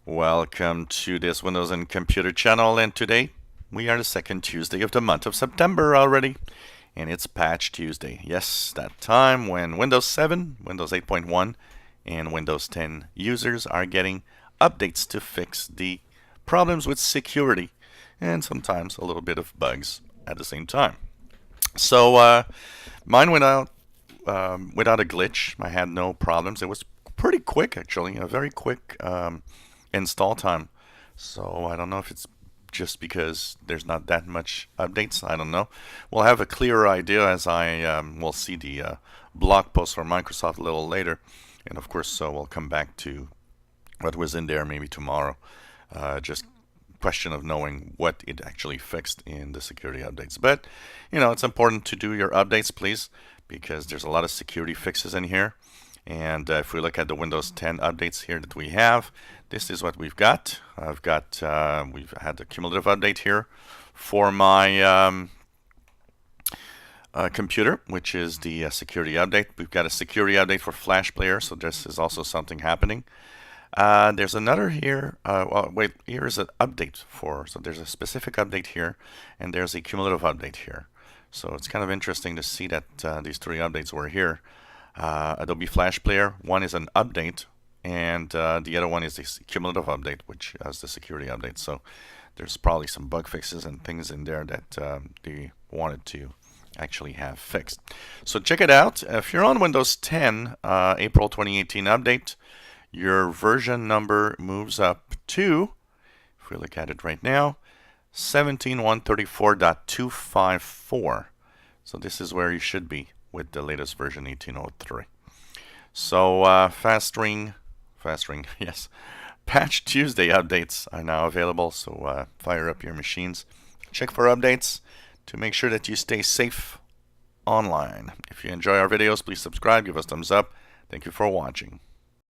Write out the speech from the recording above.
Welcome to this Windows and Computer channel, and today we are the second Tuesday of the month of September already, and it's Patch Tuesday. Yes, that time when Windows 7, Windows 8.1, and Windows 10 users are getting updates to fix the problems with security and sometimes a little bit of bugs at the same time. So mine went out without a glitch. I had no problems. It was pretty quick, actually, a very quick install time. So I don't know if it's just because there's not that much updates. I don't know. We'll have a clearer idea as I will see the blog post from Microsoft a little later. And of course, so we'll come back to what was in there maybe tomorrow. Just question of knowing what it actually fixed in the security updates. But, you know, it's important to do your updates, please, because there's a lot of security fixes in here. And if we look at the Windows 10 updates here that we have, this is what we've got. We've had the cumulative update here for my computer, which is the security update. We've got a security update for Flash Player, so this is also something happening. There's another here. Well, wait, here is an update so there's a specific update here, and there's a cumulative update here. So it's kind of interesting to see that these three updates were here. Adobe Flash Player, one is an update, and the other one is the cumulative update, which has the security update. So there's probably some bug fixes and things in there that they wanted to actually have fixed. So check it out. If you're on Windows 10, April 2018 update, your version number moves up to, if we look at it right now, 17134.254. So this is where you should be with the latest version 1803. So fast ring, yes. Patch Tuesday updates are now available, so fire up your machines. Check for updates to make sure that you stay safe online. If you enjoy our videos, please subscribe, give us thumbs up. Thank you for watching.